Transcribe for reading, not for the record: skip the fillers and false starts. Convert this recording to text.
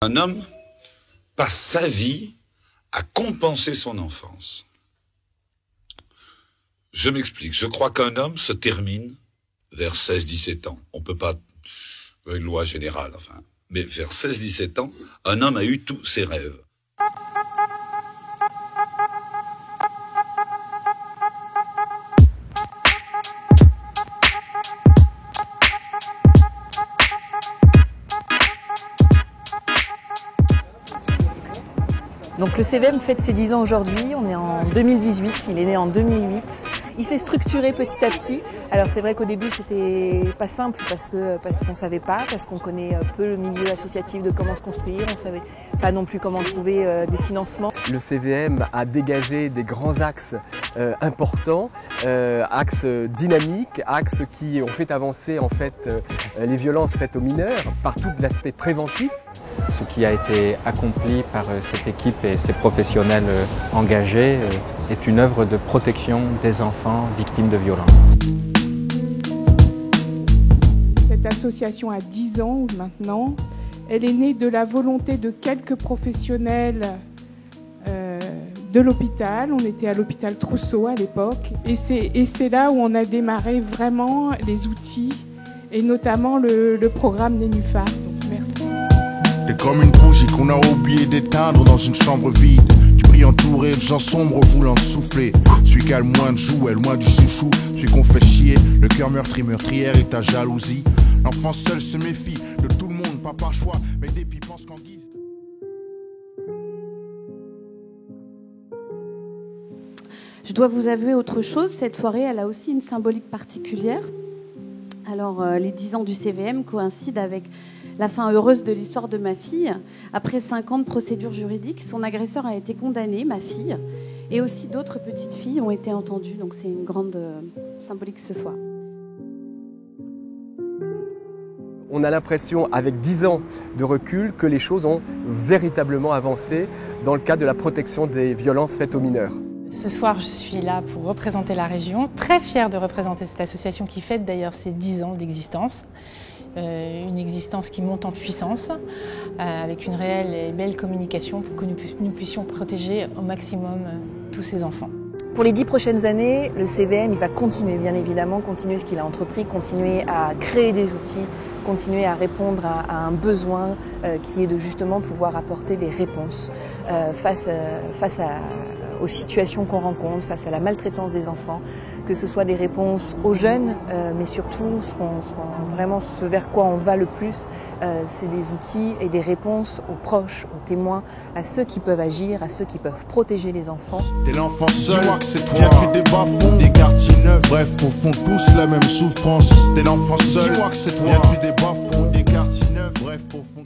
Un homme passe sa vie à compenser son enfance. Je m'explique. Je crois qu'un homme se termine vers 16-17 ans. On peut pas, une loi générale, enfin. Mais vers 16-17 ans, un homme a eu tous ses rêves. Donc le CVM fête ses 10 ans aujourd'hui, on est en 2018, il est né en 2008. Il s'est structuré petit à petit. Alors c'est vrai qu'au début c'était pas simple parce qu'on savait pas, parce qu'on connaît peu le milieu associatif de comment se construire, on savait pas non plus comment trouver des financements. Le CVM a dégagé des grands axes importants, axes dynamiques, axes qui ont fait avancer en fait les violences faites aux mineurs par tout l'aspect préventif. Ce qui a été accompli par cette équipe et ces professionnels engagés est une œuvre de protection des enfants victimes de violences. Cette association a 10 ans maintenant. Elle est née de la volonté de quelques professionnels de l'hôpital. On était à l'hôpital Trousseau à l'époque. Et c'est là où on a démarré vraiment les outils et notamment le programme Nénuphar. Donc merci. T'es comme une bougie qu'on a oublié d'éteindre dans une chambre vide. Tu pries entouré de gens sombres voulant te souffler. Celui qui a le moins de jouets, loin du chouchou. Celui qu'on fait chier, le cœur meurtrière et ta jalousie. L'enfant seul se méfie de tout le monde, pas par choix, mais depuis pense qu'en guise. Je dois vous avouer autre chose, cette soirée elle a aussi une symbolique particulière. Alors les 10 ans du CVM coïncident avec la fin heureuse de l'histoire de ma fille. Après 5 ans de procédure juridique, son agresseur a été condamné, ma fille, et aussi d'autres petites filles ont été entendues. Donc c'est une grande symbolique ce soir. On a l'impression, avec 10 ans de recul, que les choses ont véritablement avancé dans le cadre de la protection des violences faites aux mineurs. Ce soir, je suis là pour représenter la région, très fière de représenter cette association qui fête d'ailleurs ses 10 ans d'existence. Une existence qui monte en puissance, avec une réelle et belle communication pour que nous puissions protéger au maximum tous ces enfants. Pour les 10 prochaines années, le CVM il va continuer, bien évidemment, continuer ce qu'il a entrepris, continuer à créer des outils, continuer à répondre à un besoin qui est de justement pouvoir apporter des réponses face aux situations qu'on rencontre, face à la maltraitance des enfants, que ce soit des réponses aux jeunes, mais surtout vraiment ce vers quoi on va le plus, c'est des outils et des réponses aux proches, aux témoins, à ceux qui peuvent agir, à ceux qui peuvent protéger les enfants. T'es l'enfant seul, dis-moi que c'est toi. Viens du bas-fond, des quartiers neufs, bref, au fond tous la même souffrance. T'es l'enfant seul, dis-moi que c'est toi. Viens du bas-fond, des quartiers neufs, bref, au fond.